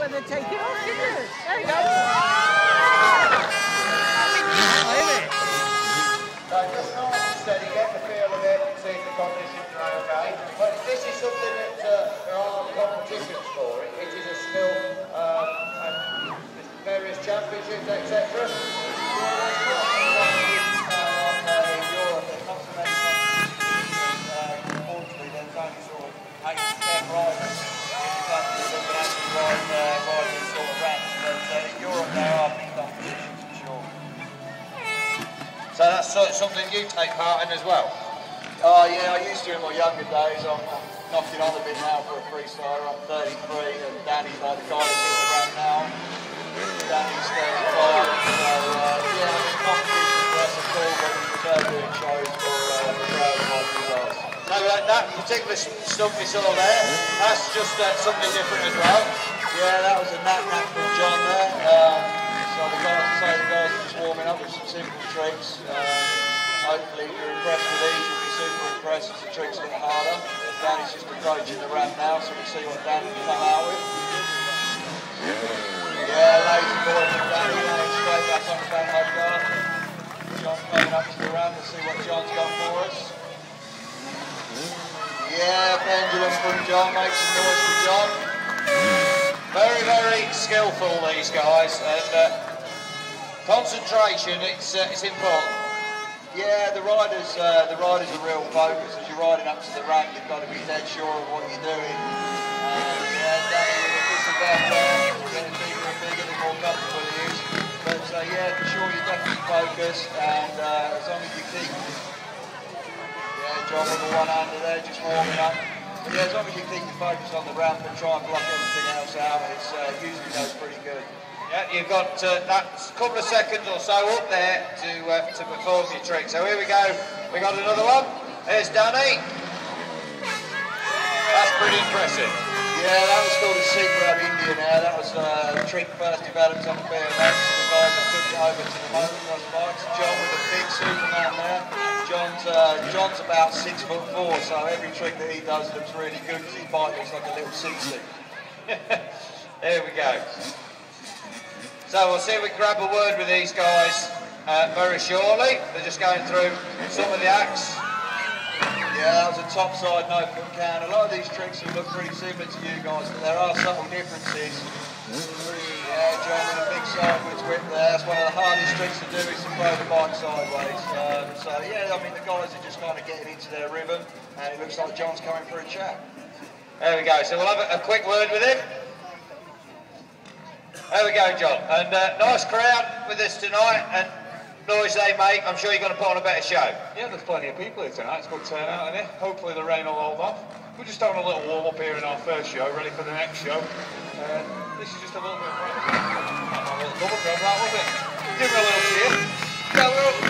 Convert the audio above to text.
and then take it off, didn't you? There you go. So just nice and steady, get the feel of it, see if the conditions are okay. But this is something that there are competitions for. It is a skill and various championships, etc. Unfortunately, there's only sort of 8 to 10 riders in the country that can actually ride these sort of ramps. But in Europe, there are big competitions for sure. So that's something you take part in as well? Oh yeah, I used to in my younger days. I'm knocking on a bit now for a freestyler. I'm 33 and Danny's like the guy that's in the ramp now. Danny's 35, so yeah, I mean competition for us are cool, but we prefer doing shows for crowds like you guys. No, that particular stuff you saw there, that's just something different as well. Yeah, that was a knack from John there. So the guys are just warming up with some simple tricks. Hopefully if you're impressed with these, you'll be super impressed as the tricks get harder. Danny's just approaching the ramp now, so we'll see what Danny can come out with. Yeah, lazy boy from Danny, going straight back on the back hub guard. John's coming up to the ramp, we'll see what John's got for us. Yeah, pendulum from John, make some noise for John. Very, very skillful, these guys, and concentration, it's important. Yeah, the riders are real focus. As you're riding up to the ramp, you've got to be dead sure of what you're doing. Yeah, Danny with a kiss of that there, getting bigger and bigger the more comfortable he is. But yeah, for sure you're definitely focused, and as long as you keep, yeah, John with the one-hander there, just warming up. But yeah, as long as you keep your focus on the ramp and try and block everything else out, it usually goes pretty good. Yeah, you've got that couple of seconds or so up there to perform your trick. So here we go. We got another one. There's Danny. That's pretty impressive. Yeah, that was called a secret of India now. That was a trick first developed on the BMX. The guys that took it over to the motocross bikes. John with a big Superman there. John's about 6'4", so every trick that he does looks really good because his bike looks like a little 60. There we go. So we'll see if we can grab a word with these guys very shortly. They're just going through some of the acts. Yeah, that was a top side no foot count. A lot of these tricks will look pretty similar to you guys, but there are subtle differences. Yeah, John with a big sideways whip there. That's one of the hardest tricks to do is to throw the bike sideways. So yeah, I mean the guys are just kind of getting into their rhythm, and it looks like John's coming for a chat. There we go. So we'll have a quick word with him. There we go, John. And nice crowd with us tonight, and noise they make. I'm sure you're going to put on a better show. Yeah, there's plenty of people here tonight. It's a good turnout in here. Hopefully the rain will hold off. We're just having a little warm up here in our first show, ready for the next show. This is just a little bit of practice. Not a little double crowd, that was it? Give me a little cheer. Yeah, we're up.